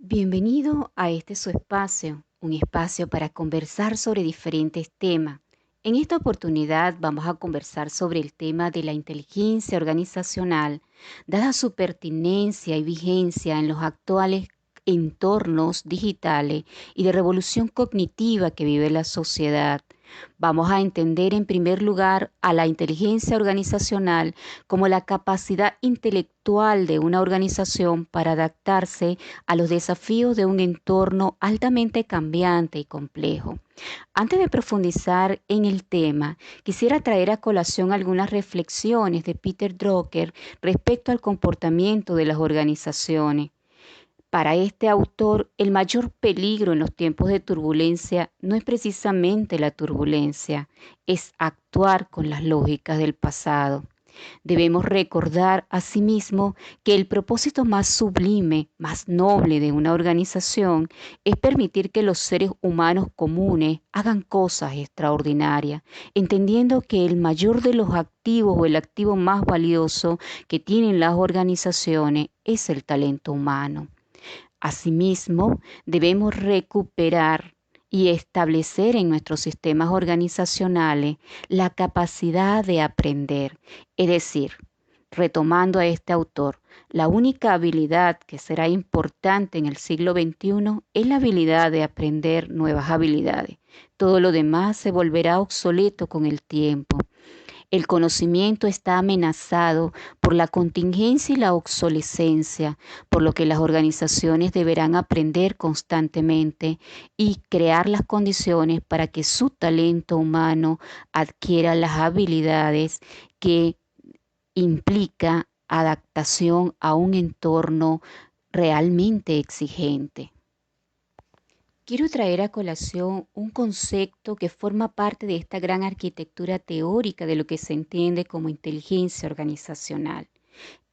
Bienvenido a este su espacio, un espacio para conversar sobre diferentes temas. En esta oportunidad vamos a conversar sobre el tema de la inteligencia organizacional, dada su pertinencia y vigencia en los actuales entornos digitales y de revolución cognitiva que vive la sociedad. Vamos a entender en primer lugar a la inteligencia organizacional como la capacidad intelectual de una organización para adaptarse a los desafíos de un entorno altamente cambiante y complejo. Antes de profundizar en el tema, quisiera traer a colación algunas reflexiones de Peter Drucker respecto al comportamiento de las organizaciones. Para este autor, el mayor peligro en los tiempos de turbulencia no es precisamente la turbulencia, es actuar con las lógicas del pasado. Debemos recordar asimismo que el propósito más sublime, más noble de una organización es permitir que los seres humanos comunes hagan cosas extraordinarias, entendiendo que el mayor de los activos o el activo más valioso que tienen las organizaciones es el talento humano. Asimismo, debemos recuperar y establecer en nuestros sistemas organizacionales la capacidad de aprender. Es decir, retomando a este autor, la única habilidad que será importante en el siglo XXI es la habilidad de aprender nuevas habilidades. Todo lo demás se volverá obsoleto con el tiempo. El conocimiento está amenazado por la contingencia y la obsolescencia, por lo que las organizaciones deberán aprender constantemente y crear las condiciones para que su talento humano adquiera las habilidades que implica adaptación a un entorno realmente exigente. Quiero traer a colación un concepto que forma parte de esta gran arquitectura teórica de lo que se entiende como inteligencia organizacional.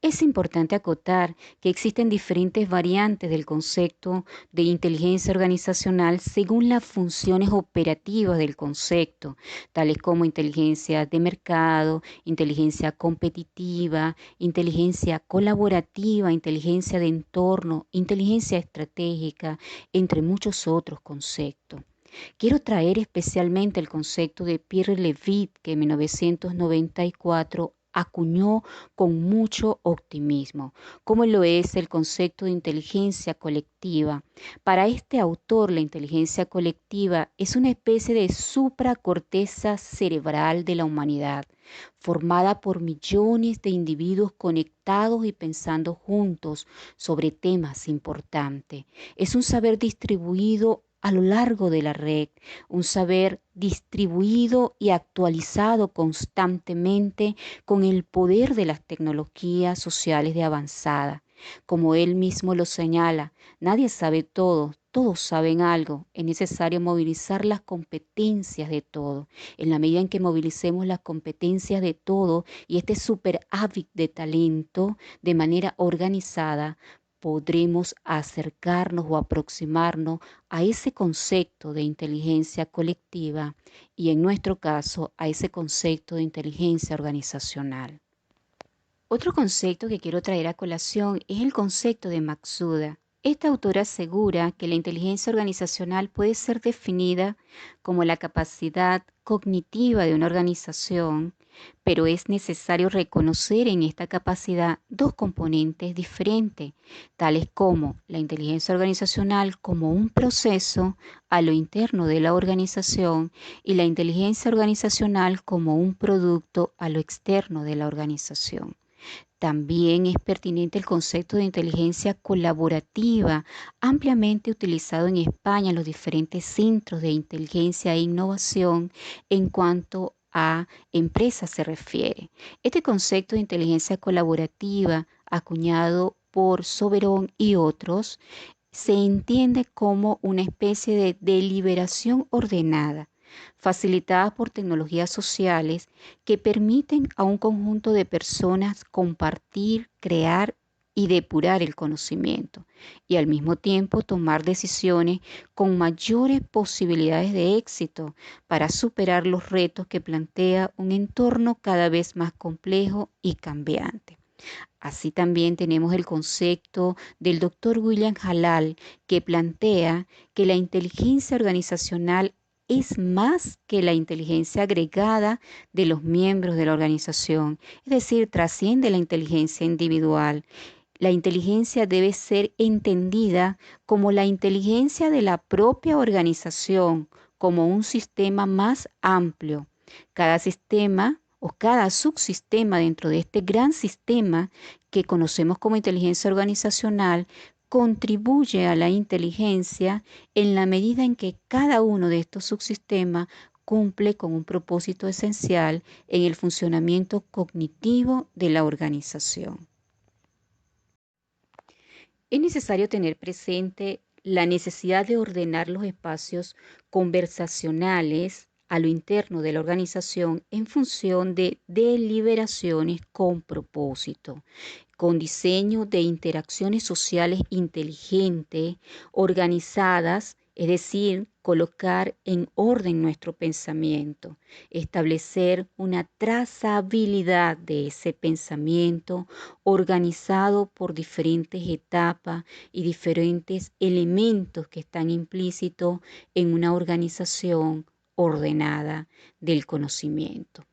Es importante acotar que existen diferentes variantes del concepto de inteligencia organizacional según las funciones operativas del concepto, tales como inteligencia de mercado, inteligencia competitiva, inteligencia colaborativa, inteligencia de entorno, inteligencia estratégica, entre muchos otros conceptos. Quiero traer especialmente el concepto de Pierre Levitt, que en 1994 acuñó con mucho optimismo, como lo es el concepto de inteligencia colectiva. Para este autor, la inteligencia colectiva es una especie de supracorteza cerebral de la humanidad, formada por millones de individuos conectados y pensando juntos sobre temas importantes. Es un saber distribuido a lo largo de la red, un saber distribuido y actualizado constantemente con el poder de las tecnologías sociales de avanzada. Como él mismo lo señala, nadie sabe todo, todos saben algo. Es necesario movilizar las competencias de todo. En la medida en que movilicemos las competencias de todo y este superávit de talento de manera organizada, podremos acercarnos o aproximarnos a ese concepto de inteligencia colectiva y en nuestro caso a ese concepto de inteligencia organizacional. Otro concepto que quiero traer a colación es el concepto de Matsuda. Esta autora asegura que la inteligencia organizacional puede ser definida como la capacidad cognitiva de una organización, pero es necesario reconocer en esta capacidad dos componentes diferentes, tales como la inteligencia organizacional como un proceso a lo interno de la organización y la inteligencia organizacional como un producto a lo externo de la organización. También es pertinente el concepto de inteligencia colaborativa, ampliamente utilizado en España en los diferentes centros de inteligencia e innovación en cuanto a empresas se refiere. Este concepto de inteligencia colaborativa, acuñado por Soberón y otros, se entiende como una especie de deliberación ordenada, facilitada por tecnologías sociales que permiten a un conjunto de personas compartir, crear y depurar el conocimiento y al mismo tiempo tomar decisiones con mayores posibilidades de éxito para superar los retos que plantea un entorno cada vez más complejo y cambiante. Así también tenemos el concepto del doctor William Halal, que plantea que la inteligencia organizacional es más que la inteligencia agregada de los miembros de la organización, es decir, trasciende la inteligencia individual. La inteligencia debe ser entendida como la inteligencia de la propia organización, como un sistema más amplio. Cada sistema o cada subsistema dentro de este gran sistema que conocemos como inteligencia organizacional contribuye a la inteligencia en la medida en que cada uno de estos subsistemas cumple con un propósito esencial en el funcionamiento cognitivo de la organización. Es necesario tener presente la necesidad de ordenar los espacios conversacionales a lo interno de la organización en función de deliberaciones con propósito, con diseño de interacciones sociales inteligentes, organizadas, es decir, colocar en orden nuestro pensamiento, establecer una trazabilidad de ese pensamiento organizado por diferentes etapas y diferentes elementos que están implícitos en una organización ordenada del conocimiento.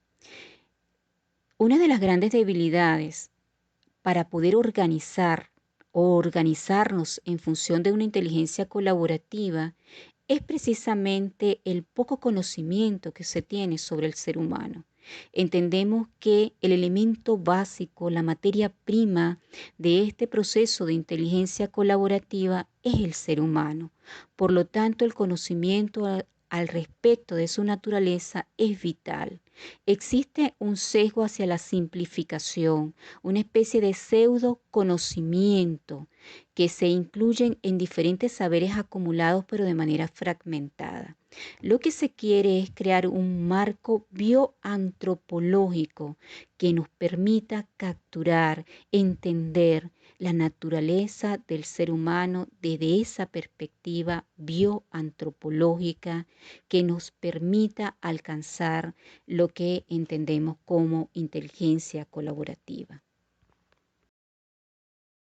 Una de las grandes debilidades para poder organizar o organizarnos en función de una inteligencia colaborativa es precisamente el poco conocimiento que se tiene sobre el ser humano. Entendemos que el elemento básico, la materia prima de este proceso de inteligencia colaborativa es el ser humano. Por lo tanto, el conocimiento al respecto de su naturaleza es vital. Existe un sesgo hacia la simplificación, una especie de pseudo conocimiento que se incluyen en diferentes saberes acumulados pero de manera fragmentada. Lo que se quiere es crear un marco bioantropológico que nos permita capturar, entender la naturaleza del ser humano desde esa perspectiva bioantropológica que nos permita alcanzar lo que entendemos como inteligencia colaborativa.